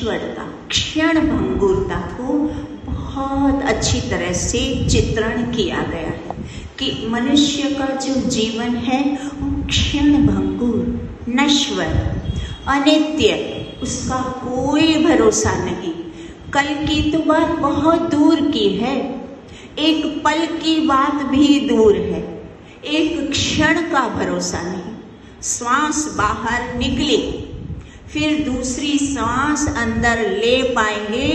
नश्वरता, क्षण भंगुरता को बहुत अच्छी तरह से चित्रण किया गया है कि मनुष्य का जो जीवन है वो क्षण भंगुर, नश्वर, अनित्य, उसका कोई भरोसा नहीं। कल की तो बात बहुत दूर की है, एक पल की बात भी दूर है, एक क्षण का भरोसा नहीं। श्वास बाहर निकले, फिर दूसरी श्वास अंदर ले पाएंगे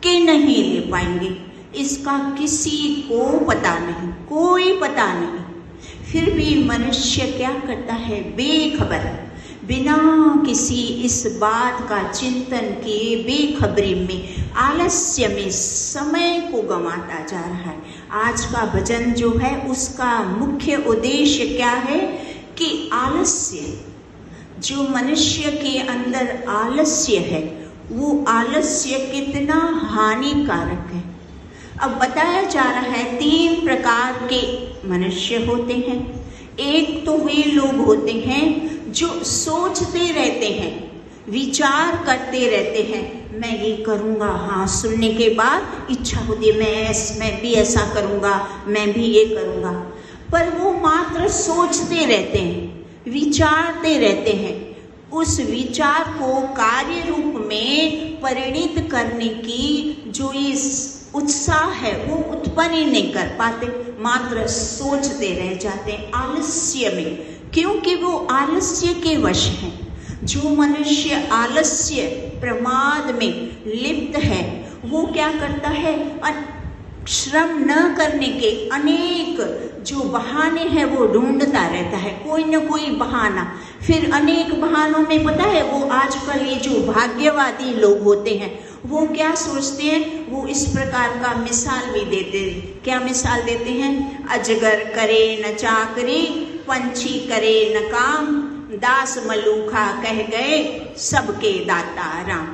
कि नहीं ले पाएंगे, इसका किसी को पता नहीं, कोई पता नहीं। फिर भी मनुष्य क्या करता है, बेखबर, बिना किसी इस बात का चिंतन किए बेखबरी में, आलस्य में समय को गंवाता जा रहा है। आज का भजन जो है उसका मुख्य उद्देश्य क्या है कि आलस्य, जो मनुष्य के अंदर आलस्य है वो आलस्य कितना हानिकारक है। अब बताया जा रहा है 3 प्रकार के मनुष्य होते हैं। एक तो वे लोग होते हैं जो सोचते रहते हैं, विचार करते रहते हैं, मैं ये करूँगा, हाँ, सुनने के बाद इच्छा होती है मैं भी ऐसा करूँगा, मैं भी ये करूँगा, पर वो मात्र सोचते रहते हैं, विचारते रहते हैं। उस विचार को कार्य रूप में परिणित करने की जो इस उत्साह है वो उत्पन्न ही नहीं कर पाते, मात्र सोचते रह जाते हैं आलस्य में, क्योंकि वो आलस्य के वश हैं। जो मनुष्य आलस्य प्रमाद में लिप्त है वो क्या करता है, श्रम न करने के अनेक जो बहाने हैं वो ढूंढता रहता है, कोई न कोई बहाना। फिर अनेक बहानों में पता है वो आजकल ये जो भाग्यवादी लोग होते हैं वो क्या सोचते हैं, वो इस प्रकार का मिसाल भी देते हैं। क्या मिसाल देते हैं, अजगर करे न चाकरी, पंछी करे न काम, दास मलूखा कह गए सबके दाता राम।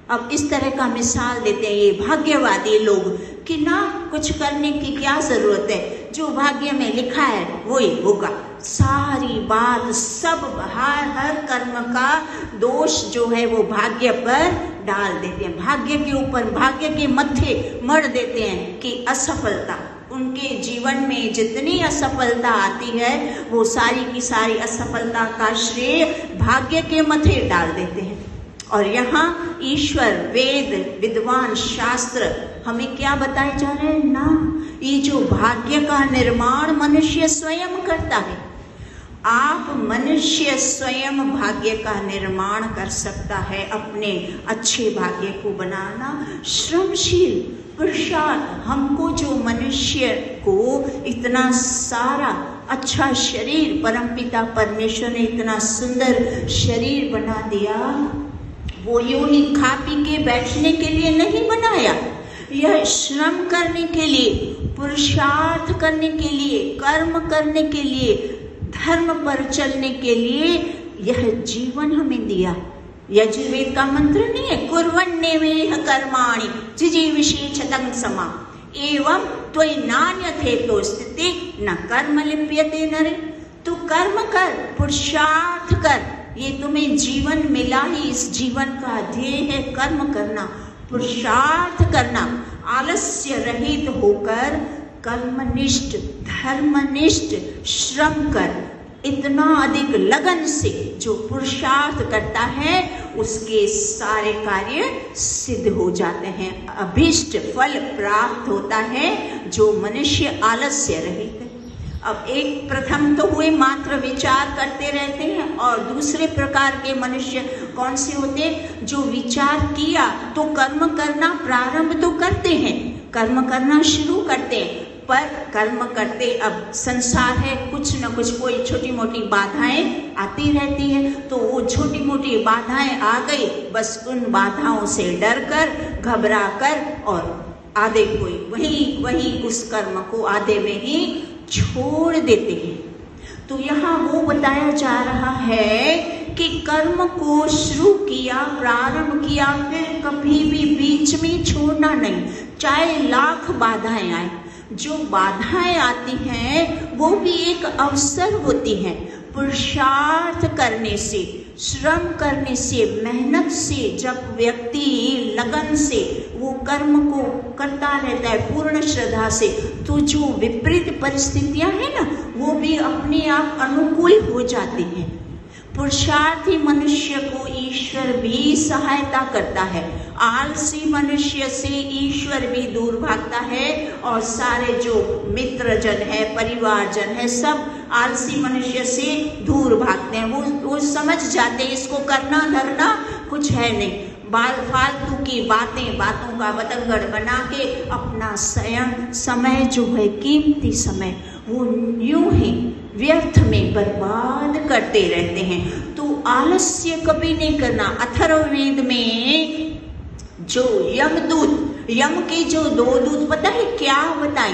अब इस तरह का मिसाल देते हैं ये भाग्यवादी लोग कि ना कुछ करने की क्या जरूरत है, जो भाग्य में लिखा है वही होगा। सारी बात सब हर कर्म का दोष जो है वो भाग्य पर डाल देते हैं, भाग्य के ऊपर, भाग्य के मत्थे मढ़ देते हैं कि असफलता, उनके जीवन में जितनी असफलता आती है वो सारी की सारी असफलता का श्रेय भाग्य के मत्थे डाल देते हैं। और यहाँ ईश्वर, वेद, विद्वान, शास्त्र हमें क्या बताए जा रहे हैं ना, ये जो भाग्य का निर्माण मनुष्य स्वयं करता है। आप मनुष्य स्वयं भाग्य का निर्माण कर सकता है, अपने अच्छे भाग्य को बनाना श्रमशील पुरुषार्थ। हमको जो मनुष्य को इतना सारा अच्छा शरीर परमपिता परमेश्वर ने इतना सुंदर शरीर बना दिया, वो यूं ही खा पी के बैठने के लिए नहीं बनाया, यह श्रम करने के लिए, पुरुषार्थ करने के लिए, कर्म करने के लिए, धर्म पर चलने के लिए यह जीवन हमें दिया। यजुर्वेद का मंत्र नहीं है, कुर्वन्नेवेह कर्माणि जिजीविषेचतं समा एवं त्वयि नान्यथे तो स्थिति न कर्म लिप्यते नरे। तू कर्म कर, पुरुषार्थ कर, ये तुम्हें जीवन मिला ही, इस जीवन का ध्येय है कर्म करना, पुरुषार्थ करना, आलस्य रहित होकर कर्मनिष्ठ, धर्मनिष्ठ श्रम कर। इतना अधिक लगन से जो पुरुषार्थ करता है उसके सारे कार्य सिद्ध हो जाते हैं, अभीष्ट फल प्राप्त होता है जो मनुष्य आलस्य रहित है। अब एक प्रथम तो हुए मात्र विचार करते रहते हैं, और दूसरे प्रकार के मनुष्य कौन से होते हैं, जो विचार किया तो कर्म करना प्रारंभ तो करते हैं, कर्म करना शुरू करते हैं, पर कर्म करते अब संसार है, कुछ न कुछ कोई छोटी मोटी बाधाएं आती रहती है, तो वो छोटी मोटी बाधाएं आ गई, बस उन बाधाओं से डर कर, घबरा कर और आधे कोई वही उस कर्म को आधे में ही छोड़ देते हैं। तो यहाँ वो बताया जा रहा है कि कर्म को शुरू किया, प्रारंभ किया, फिर कभी भी बीच में छोड़ना नहीं, चाहे लाख बाधाएं आए। जो बाधाएं आती हैं वो भी एक अवसर होती हैं पुरुषार्थ करने से, श्रम करने से, मेहनत से, जब व्यक्ति लगन से वो कर्म को करता रहता है पूर्ण श्रद्धा से, तो जो विपरीत परिस्थितियां हैं ना, वो भी अपने आप अनुकूल हो जाती हैं। पुरुषार्थी मनुष्य को ईश्वर भी सहायता करता है। आलसी मनुष्य से ईश्वर भी दूर भागता है, और सारे जो मित्रजन है, परिवारजन है, सब आलसी मनुष्य से दूर भागते हैं। वो समझ जाते हैं इसको करना धरना कुछ है नहीं, फालतू की बातों का बतंगड़ बना के अपना समय जो है, कीमती समय, वो यूं ही व्यर्थ में बर्बाद करते रहते हैं। तो आलस्य कभी नहीं करना। अथर्ववेद में जो यम के जो 2 दूत पता है क्या बताई?